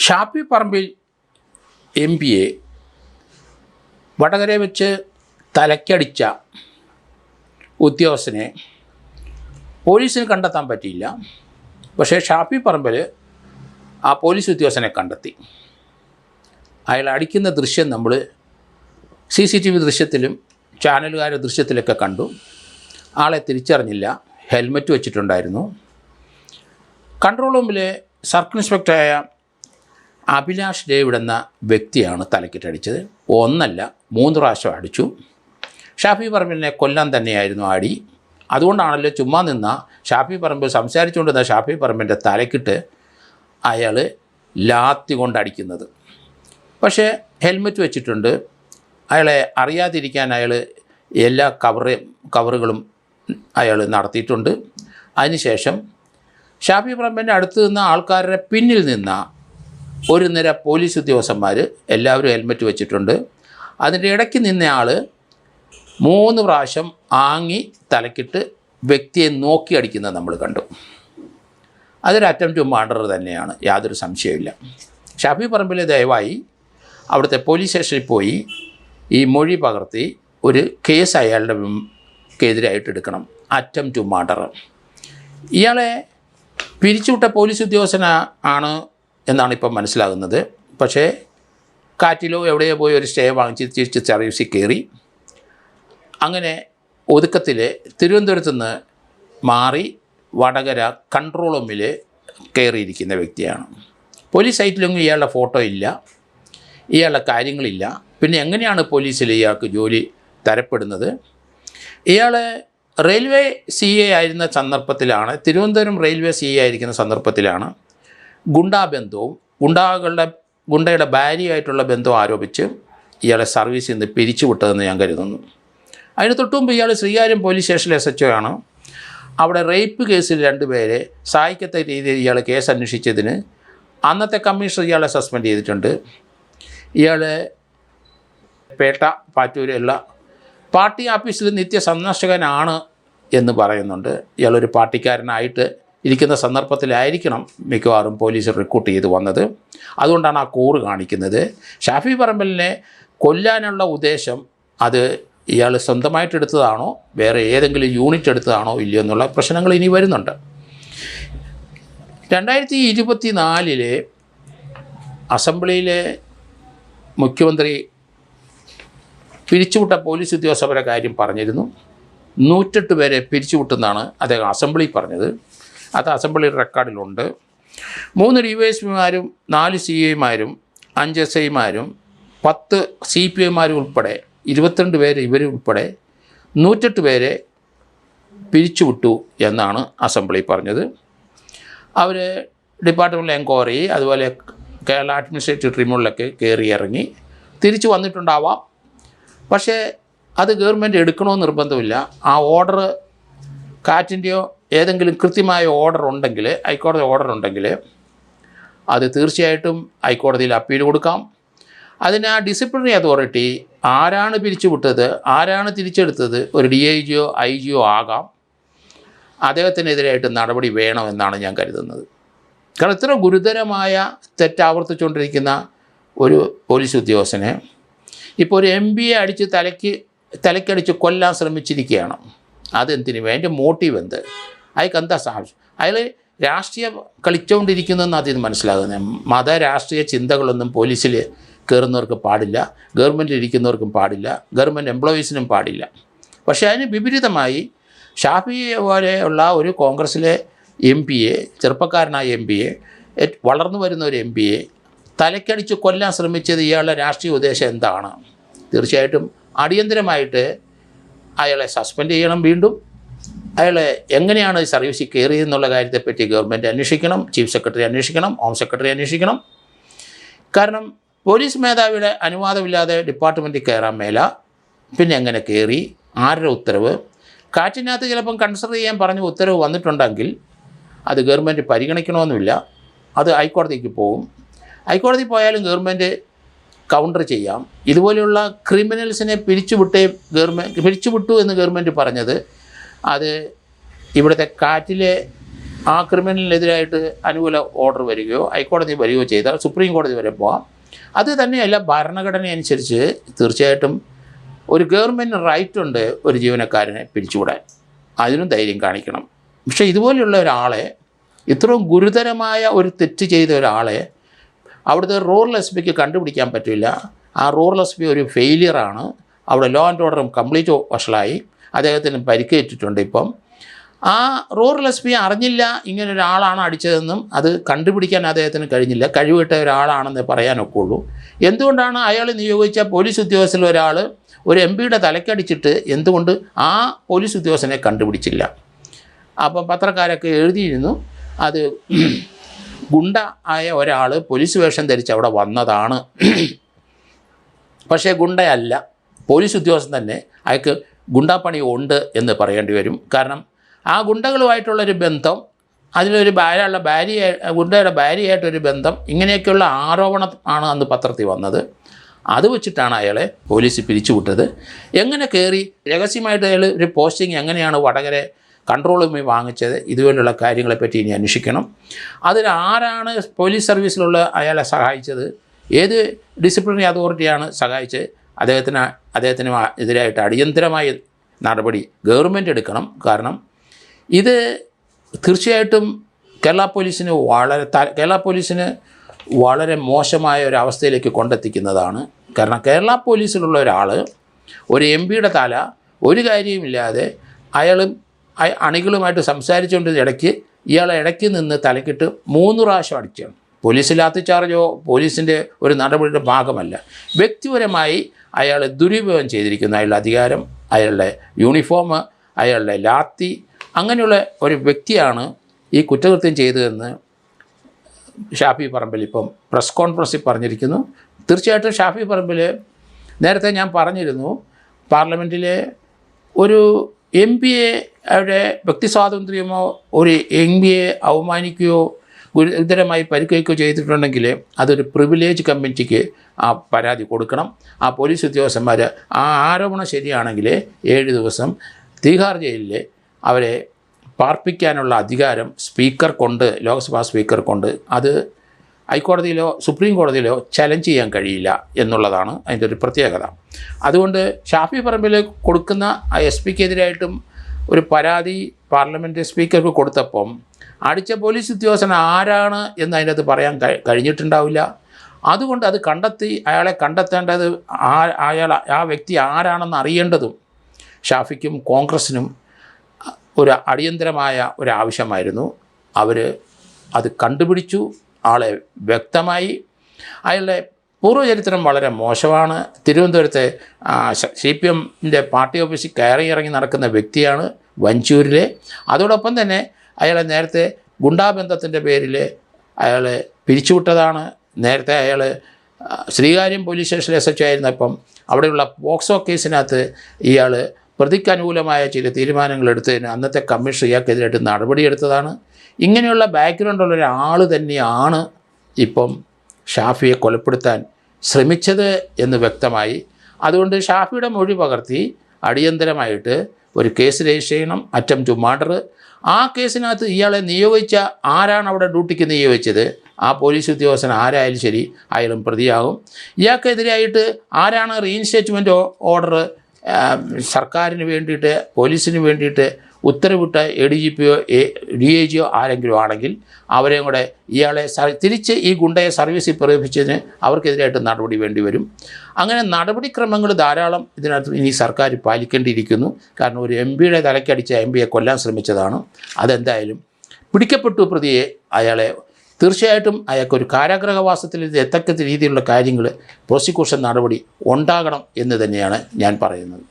ഷാഫി പറമ്പിൽ MP-യെ വടകരയിൽ വെച്ച് തലയ്ക്കടിച്ച ഉദ്യോഗസ്ഥനെ പോലീസിന് കണ്ടെത്താൻ പറ്റിയില്ല. പക്ഷേ ഷാഫി പറമ്പിൽ ആ പോലീസ് ഉദ്യോഗസ്ഥനെ കണ്ടെത്തി. അയാൾ അടിക്കുന്ന ദൃശ്യം നമ്മൾ CCTV ദൃശ്യത്തിലും ചാനലുകാരുടെ ദൃശ്യത്തിലൊക്കെ കണ്ടു. ആളെ തിരിച്ചറിഞ്ഞില്ല. ഹെൽമറ്റ് വെച്ചിട്ടുണ്ടായിരുന്നു. കൺട്രോൾ റൂമിലെ സർക്കിൾ ഇൻസ്പെക്ടറായ അഭിലാഷ് ഡേവിഡ് എന്ന വ്യക്തിയാണ് തലക്കിട്ടടിച്ചത്. ഒന്നല്ല 3 പ്രാവശ്യം അടിച്ചു. ഷാഫി പറമ്പിലിനെ കൊല്ലാൻ തന്നെയായിരുന്നു അടി. അതുകൊണ്ടാണല്ലോ ചുമ്മാ നിന്ന ഷാഫി പറമ്പിൽ സംസാരിച്ചുകൊണ്ടിരുന്ന ഷാഫി പറമ്പിൻ്റെ തലക്കിട്ട് അയാൾ ലാത്തി കൊണ്ടടിക്കുന്നത്. പക്ഷേ ഹെൽമറ്റ് വെച്ചിട്ടുണ്ട്. അയാളെ അറിയാതിരിക്കാൻ അയാൾ എല്ലാ കവറുകളും അയാൾ നടത്തിയിട്ടുണ്ട്. അതിനുശേഷം ഷാഫി പറമ്പിൻ്റെ അടുത്ത് നിന്ന ആൾക്കാരുടെ പിന്നിൽ നിന്ന ഒരു നിര പോലീസ് ഉദ്യോഗസ്ഥന്മാർ എല്ലാവരും ഹെൽമറ്റ് വെച്ചിട്ടുണ്ട്. അതിൻ്റെ ഇടയ്ക്ക് നിന്നയാൾ 3 പ്രാവശ്യം ആങ്ങി തലക്കിട്ട് വ്യക്തിയെ നോക്കി അടിക്കുന്നത് നമ്മൾ കണ്ടു. അതൊരു അറ്റംപ്റ്റ് ടു മർഡർ തന്നെയാണ്, യാതൊരു സംശയമില്ല. ഷാഫി പറമ്പിൽ ദയവായി അവിടുത്തെ പോലീസ് സ്റ്റേഷനിൽ പോയി ഈ മൊഴി പകർത്തി ഒരു കേസ് അയാളുടെ എതിരായിട്ട് എടുക്കണം. Attempt to murder. ഇയാളെ പിരിച്ചുവിട്ട പോലീസ് ഉദ്യോഗസ്ഥനാണ് എന്നാണ് ഇപ്പം മനസ്സിലാകുന്നത്. പക്ഷേ കാറ്റിലോ എവിടെയോ പോയി ഒരു സ്റ്റേ വാങ്ങിച്ച് തിരിച്ച് സർവീസിൽ കയറി. അങ്ങനെ ഒതുക്കത്തിൽ തിരുവനന്തപുരത്ത് നിന്ന് മാറി വടകര കൺട്രോൾ റൂമിൽ കയറിയിരിക്കുന്ന വ്യക്തിയാണ്. പോലീസ് സൈറ്റിലൊന്നും ഇയാളുടെ ഫോട്ടോ ഇല്ല, ഇയാളുടെ കാര്യങ്ങളില്ല. പിന്നെ എങ്ങനെയാണ് പോലീസിൽ ഇയാൾക്ക് ജോലി തരപ്പെടുന്നത്? ഇയാൾ റെയിൽവേ CA ആയിരുന്ന സന്ദർഭത്തിലാണ്, തിരുവനന്തപുരം റെയിൽവേ CA ആയിരിക്കുന്ന സന്ദർഭത്തിലാണ് ഗുണ്ടാബന്ധവും ഗുണ്ടയുടെ ഭാര്യയായിട്ടുള്ള ബന്ധം ആരോപിച്ച് ഇയാളെ സർവീസിൽ നിന്ന് പിരിച്ചുവിട്ടതെന്ന് ഞാൻ കരുതുന്നു. അതിന് തൊട്ടുമുമ്പ് ഇയാൾ ശ്രീകാര്യം പോലീസ് സ്റ്റേഷനിലെ SHO ആണ്. അവിടെ റേപ്പ് കേസിൽ 2 പേരെ സഹായിക്കത്ത രീതിയിൽ ഇയാൾ കേസ് അന്വേഷിച്ചതിന് അന്നത്തെ കമ്മീഷണർ ഇയാളെ സസ്പെൻഡ് ചെയ്തിട്ടുണ്ട്. ഇയാൾ പേട്ട പാറ്റൂരുള്ള പാർട്ടി ഓഫീസിൽ നിത്യസന്ദർശകനാണ് എന്ന് പറയുന്നുണ്ട്. ഇയാളൊരു പാർട്ടിക്കാരനായിട്ട് ഇരിക്കുന്ന സന്ദർഭത്തിലായിരിക്കണം മിക്കവാറും പോലീസ് റിക്രൂട്ട് ചെയ്ത് വന്നത്. അതുകൊണ്ടാണ് ആ കൂറ് കാണിക്കുന്നത്. ഷാഫി പറമ്പലിനെ കൊല്ലാനുള്ള ഉദ്ദേശം അത് ഇയാൾ സ്വന്തമായിട്ടെടുത്തതാണോ വേറെ ഏതെങ്കിലും യൂണിറ്റ് എടുത്തതാണോ ഇല്ലയോ എന്നുള്ള പ്രശ്നങ്ങൾ ഇനി വരുന്നുണ്ട്. 2024 അസംബ്ലിയിലെ മുഖ്യമന്ത്രി പിരിച്ചുവിട്ട പോലീസ് ഉദ്യോഗസ്ഥരുടെ കാര്യം പറഞ്ഞിരുന്നു. 108 പേരെ പിരിച്ചുവിട്ടെന്നാണ് അദ്ദേഹം അസംബ്ലിയിൽ പറഞ്ഞത്. അത് അസംബ്ലി റെക്കോർഡിലുണ്ട്. 3 DYSPമാരും 4 CIമാരും 5 SIമാരും 10 CPIമാരും ഉൾപ്പെടെ 22 പേര് ഇവരുൾപ്പെടെ 108 പേരെ പിരിച്ചുവിട്ടു എന്നാണ് അസംബ്ലി പറഞ്ഞത്. അവർ ഡിപ്പാർട്ട്മെൻ്റ് എൻക്വയറി അതുപോലെ കേരള അഡ്മിനിസ്ട്രേറ്റീവ് ട്രിബ്യൂണലിലൊക്കെ കയറി ഇറങ്ങി തിരിച്ചു വന്നിട്ടുണ്ടാവാം. പക്ഷേ അത് ഗവൺമെൻറ് എടുക്കണമെന്ന് നിർബന്ധമില്ല. ആ ഓർഡർ കാറ്റിൻ്റെയോ ഏതെങ്കിലും കൃത്യമായ ഓർഡർ ഉണ്ടെങ്കിൽ, ഹൈക്കോടതി ഓർഡർ ഉണ്ടെങ്കിൽ അത് തീർച്ചയായിട്ടും ഹൈക്കോടതിയിൽ അപ്പീൽ കൊടുക്കാം. അതിന് ആ ഡിസിപ്ലിനറി അതോറിറ്റി ആരാണ് പിരിച്ചുവിട്ടത്, ആരാണ് തിരിച്ചെടുത്തത്, ഒരു DIGയോ IGയോ ആകാം, അദ്ദേഹത്തിനെതിരായിട്ട് നടപടി വേണമെന്നാണ് ഞാൻ കരുതുന്നത്. കാരണം ഇത്ര ഗുരുതരമായ തെറ്റാവർത്തിച്ചുകൊണ്ടിരിക്കുന്ന ഒരു പോലീസ് ഉദ്യോഗസ്ഥനെ ഇപ്പോൾ ഒരു MBA അടിച്ച് തലയ്ക്കടിച്ച് കൊല്ലാൻ ശ്രമിച്ചിരിക്കുകയാണ്. അതെന്തിനു വേണ്ടി? മോട്ടീവ് എന്ത്? അയാൾക്ക് എന്താ സാഹചര്യം? അയാൾ രാഷ്ട്രീയം കളിച്ചുകൊണ്ടിരിക്കുന്നതെന്ന് അതിന് മനസ്സിലാകുന്നത്. മത രാഷ്ട്രീയ ചിന്തകളൊന്നും പോലീസിൽ കയറുന്നവർക്ക് പാടില്ല, ഗവൺമെൻറ്റിൽ ഇരിക്കുന്നവർക്കും പാടില്ല, ഗവൺമെൻറ് എംപ്ലോയീസിനും പാടില്ല. പക്ഷേ അതിന് വിപരീതമായി ഷാഫിയെ പോലെയുള്ള ഒരു കോൺഗ്രസ്സിലെ MP-യെ, ചെറുപ്പക്കാരനായ MP-യെ, വളർന്നു വരുന്ന ഒരു MP-യെ തലയ്ക്കടിച്ച് കൊല്ലാൻ ശ്രമിച്ചത് ഇയാളുടെ രാഷ്ട്രീയ ഉദ്ദേശം എന്താണ്? തീർച്ചയായിട്ടും അടിയന്തരമായിട്ട് അയാളെ സസ്പെൻഡ് ചെയ്യണം. വീണ്ടും അയാളെ എങ്ങനെയാണ് സർവീസിൽ കയറിയെന്നുള്ള കാര്യത്തെപ്പറ്റി ഗവൺമെൻറ് അന്വേഷിക്കണം, ചീഫ് സെക്രട്ടറി അന്വേഷിക്കണം, ഹോം സെക്രട്ടറി അന്വേഷിക്കണം. കാരണം പോലീസ് മേധാവിയുടെ അനുവാദമില്ലാതെ ഡിപ്പാർട്ട്മെൻറ്റിൽ കയറാൻ മേല. പിന്നെ എങ്ങനെ കയറി? ആരുടെ ഉത്തരവ്? കാറ്റിനകത്ത് ചിലപ്പം കൺസിഡർ ചെയ്യാൻ പറഞ്ഞ ഉത്തരവ് വന്നിട്ടുണ്ടെങ്കിൽ അത് ഗവൺമെൻറ് പരിഗണിക്കണമെന്നില്ല, അത് ഹൈക്കോടതിക്ക് പോകും. ഹൈക്കോടതി പോയാലും ഗവൺമെൻറ് കൗണ്ടർ ചെയ്യാം. ഇതുപോലെയുള്ള ക്രിമിനൽസിനെ പിരിച്ചുവിട്ടു എന്ന് ഗവൺമെൻറ് പറഞ്ഞത് അത് ഇവിടുത്തെ കാറ്റിലെ ആ ക്രിമിനലിനെതിരായിട്ട് അനുകൂല ഓർഡർ വരികയോ ഹൈക്കോടതി വരികയോ ചെയ്താൽ സുപ്രീം കോടതി വരെ പോകാം. അത് തന്നെയല്ല, ഭരണഘടന അനുസരിച്ച് തീർച്ചയായിട്ടും ഒരു ഗവൺമെൻറ് റൈറ്റ് ഉണ്ട് ഒരു ജീവനക്കാരനെ പിരിച്ചുവിടാൻ. അതിനും ധൈര്യം കാണിക്കണം. പക്ഷേ ഇതുപോലെയുള്ള ഒരാളെ, ഇത്രയും ഗുരുതരമായ ഒരു തെറ്റ് ചെയ്ത ഒരാളെ അവിടുത്തെ റൂറൽ എസ് പിക്ക് കണ്ടുപിടിക്കാൻ പറ്റില്ല. ആ റൂറൽ എസ് പി ഒരു ഫെയിലിയറാണ്. അവിടെ ലോ ആൻഡ് ഓർഡറും കംപ്ലീറ്റ് വഷളായി. അദ്ദേഹത്തിന് പരിക്കേറ്റിട്ടുണ്ട്. ഇപ്പം ആ റൂറൽ എസ് പി അറിഞ്ഞില്ല ഇങ്ങനൊരാളാണ് അടിച്ചതെന്നും അത് കണ്ടുപിടിക്കാൻ അദ്ദേഹത്തിന് കഴിഞ്ഞില്ല. കഴിവിട്ട ഒരാളാണെന്ന് പറയാനൊക്കെ ഉള്ളൂ. എന്തുകൊണ്ടാണ് അയാൾ നിയോഗിച്ച പോലീസ് ഉദ്യോഗസ്ഥരിൽ ഒരാൾ ഒരു എം പിയുടെ തലക്കടിച്ചിട്ട് എന്തുകൊണ്ട് ആ പോലീസ് ഉദ്യോഗസ്ഥനെ കണ്ടുപിടിച്ചില്ല? അപ്പം പത്രക്കാരൊക്കെ എഴുതിയിരുന്നു അത് ഗുണ്ട ആയ ഒരാൾ പോലീസ് വേഷം ധരിച്ച് അവിടെ വന്നതാണ്. പക്ഷേ ഗുണ്ടയല്ല, പോലീസ് ഉദ്യോഗസ്ഥൻ തന്നെ. അയാൾക്ക് ഗുണ്ടാപ്പണി ഉണ്ട് എന്ന് പറയേണ്ടി വരും. കാരണം ആ ഗുണ്ടകളുമായിട്ടുള്ളൊരു ബന്ധം, അതിലൊരു ഗുണ്ടയുടെ ഭാര്യയായിട്ടൊരു ബന്ധം, ഇങ്ങനെയൊക്കെയുള്ള ആരോപണം ആണ് അന്ന് പത്രത്തിൽ വന്നത്. അത് വെച്ചിട്ടാണ് അയാളെ പോലീസ് പിരിച്ചുവിട്ടത്. എങ്ങനെ കയറി രഹസ്യമായിട്ട് അയാൾ ഒരു പോസ്റ്റിംഗ് എങ്ങനെയാണ് വടകര കൺട്രോൾ റൂമിൽ വാങ്ങിച്ചത്, ഇതുപോലുള്ള കാര്യങ്ങളെപ്പറ്റി ഇനി അന്വേഷിക്കണം. അതിൽ ആരാണ് പോലീസ് സർവീസിലുള്ള അയാളെ സഹായിച്ചത്, ഏത് ഡിസിപ്ലിനറി അതോറിറ്റിയാണ് സഹായിച്ചത്, അദ്ദേഹത്തിന് എതിരായിട്ട് അടിയന്തരമായ നടപടി ഗവൺമെൻറ് എടുക്കണം. കാരണം ഇത് തീർച്ചയായിട്ടും കേരള പോലീസിന് വളരെ മോശമായ ഒരു അവസ്ഥയിലേക്ക് കൊണ്ടെത്തിക്കുന്നതാണ്. കാരണം കേരള പോലീസിലുള്ള ഒരാൾ ഒരു എം പിയുടെ തല ഒരു കാര്യവുമില്ലാതെ അണികളുമായിട്ട് സംസാരിച്ചുകൊണ്ട് ഇടയ്ക്ക് ഇയാളെ ഇടയ്ക്ക് നിന്ന് തലക്കിട്ട് 3 പ്രാവശ്യം അടിച്ചാണ്. പോലീസ് ലാത്തിച്ചാർജോ പോലീസിൻ്റെ ഒരു നടപടിയുടെ ഭാഗമല്ല. വ്യക്തിപരമായി അയാൾ ദുരുപയോഗം ചെയ്തിരിക്കുന്ന അയാളുടെ അധികാരം, അയാളുടെ യൂണിഫോം, അയാളുടെ ലാത്തി, അങ്ങനെയുള്ള ഒരു വ്യക്തിയാണ് ഈ കുറ്റകൃത്യം ചെയ്തതെന്ന് ഷാഫി പറമ്പിൽ ഇപ്പം പ്രസ് കോൺഫറൻസിൽ പറഞ്ഞിരിക്കുന്നു. തീർച്ചയായിട്ടും ഷാഫി പറമ്പിൽ നേരത്തെ ഞാൻ പറഞ്ഞിരുന്നു, പാർലമെൻറ്റിലെ ഒരു എം പിയെ അവരുടെ വ്യക്തി സ്വാതന്ത്ര്യമോ ഒരു എം പിയെ അവമാനിക്കുകയോ ഗുരുതരമായി പരിക്കേൽക്കുകയോ ചെയ്തിട്ടുണ്ടെങ്കിൽ അതൊരു പ്രിവിലേജ് കമ്മിറ്റിക്ക് ആ പരാതി കൊടുക്കണം. ആ പോലീസ് ഉദ്യോഗസ്ഥന്മാർ ആ ആരോപണം ശരിയാണെങ്കിൽ 7 ദിവസം തീഹാർ ജയിലിൽ അവരെ പാർപ്പിക്കാനുള്ള അധികാരം സ്പീക്കർക്കുണ്ട്, ലോക്സഭാ സ്പീക്കർക്കുണ്ട്. അത് ഹൈക്കോടതിയിലോ സുപ്രീം കോടതിയിലോ ചലഞ്ച് ചെയ്യാൻ കഴിയില്ല എന്നുള്ളതാണ് അതിൻ്റെ ഒരു പ്രത്യേകത. അതുകൊണ്ട് ഷാഫി പറമ്പിൽ കൊടുക്കുന്ന എസ് പിക്കെതിരായിട്ടും ഒരു പരാതി പാർലമെൻറ്റ് സ്പീക്കർക്ക് കൊടുത്തപ്പം അടിച്ച പോലീസ് ഉദ്യോഗസ്ഥൻ ആരാണ് എന്ന് അതിനകത്ത് പറയാൻ കഴിഞ്ഞിട്ടുണ്ടാവില്ല. അതുകൊണ്ട് അത് അയാളെ കണ്ടെത്തേണ്ടത് ആ വ്യക്തി ആരാണെന്ന് അറിയേണ്ടതും ഷാഫിക്കും കോൺഗ്രസിനും ഒരു അടിയന്തരമായ ഒരാവശ്യമായിരുന്നു. അവർ അത് കണ്ടുപിടിച്ചു. ആളെ വ്യക്തമായി. അയാളുടെ പൂർവ്വചരിത്രം വളരെ മോശമാണ്. തിരുവനന്തപുരത്തെ CPMൻ്റെ പാർട്ടി ഓഫീസിൽ കയറി ഇറങ്ങി നടക്കുന്ന വ്യക്തിയാണ് വഞ്ചൂരിലെ. അതോടൊപ്പം തന്നെ അയാളെ നേരത്തെ ഗുണ്ടാബന്ധത്തിൻ്റെ പേരിൽ അയാളെ പിരിച്ചുവിട്ടതാണ്. നേരത്തെ അയാൾ ശ്രീകാര്യം പോലീസ് സ്റ്റേഷനിൽ SHO ആയിരുന്നപ്പം അവിടെയുള്ള പോക്സോ കേസിനകത്ത് ഇയാൾ പ്രതിക്ക് അനുകൂലമായ ചില തീരുമാനങ്ങൾ എടുത്തതിന് അന്നത്തെ കമ്മീഷൻ ഇയാൾക്കെതിരായിട്ട് നടപടിയെടുത്തതാണ്. ഇങ്ങനെയുള്ള ബാക്ക്ഗ്രൗണ്ടുള്ള ഒരാൾ തന്നെയാണ് ഇപ്പം ഷാഫിയെ കൊലപ്പെടുത്താൻ ശ്രമിച്ചത് എന്ന് വ്യക്തമായി. അതുകൊണ്ട് ഷാഫിയുടെ മൊഴി പകർത്തി അടിയന്തരമായിട്ട് ഒരു കേസ് രജിസ്റ്റർ ചെയ്യണം, അറ്റംപ്റ്റ് ടു മർഡർ. ആ കേസിനകത്ത് ഇയാളെ നിയോഗിച്ച ആരാണ് അവിടെ ഡ്യൂട്ടിക്ക് നിയോഗിച്ചത്, ആ പോലീസ് ഉദ്യോഗസ്ഥൻ ആരായാലും ശരി അയാളും പ്രതിയാകും. ഇയാൾക്കെതിരായിട്ട് ആരാണ് റീഇൻസ്റ്റേറ്റ്മെൻറ്റ് ഓർഡർ സർക്കാരിന് വേണ്ടിയിട്ട് പോലീസിന് വേണ്ടിയിട്ട് ഉത്തരവിട്ട ADGPയോ DIGയോ ആരെങ്കിലും ആണെങ്കിൽ അവരെയും കൂടെ ഇയാളെ തിരിച്ച് ഈ ഗുണ്ടയെ സർവീസിൽ പ്രവേശിച്ചതിന് അവർക്കെതിരായിട്ട് നടപടി വേണ്ടി വരും. അങ്ങനെ നടപടിക്രമങ്ങൾ ധാരാളം ഇതിനകത്ത് ഇനി സർക്കാർ പാലിക്കേണ്ടിയിരിക്കുന്നു. കാരണം ഒരു MPയുടെ തലക്കടിച്ച MPയെ കൊല്ലാൻ ശ്രമിച്ചതാണ്. അതെന്തായാലും പിടിക്കപ്പെട്ടു പ്രതിയെ. അയാളെ തീർച്ചയായിട്ടും അയാൾക്കൊരു കാരാഗൃഹവാസത്തിൽ എത്തക്ക രീതിയിലുള്ള കാര്യങ്ങൾ പ്രോസിക്യൂഷൻ നടപടി ഉണ്ടാകണം എന്ന് തന്നെയാണ് ഞാൻ പറയുന്നത്.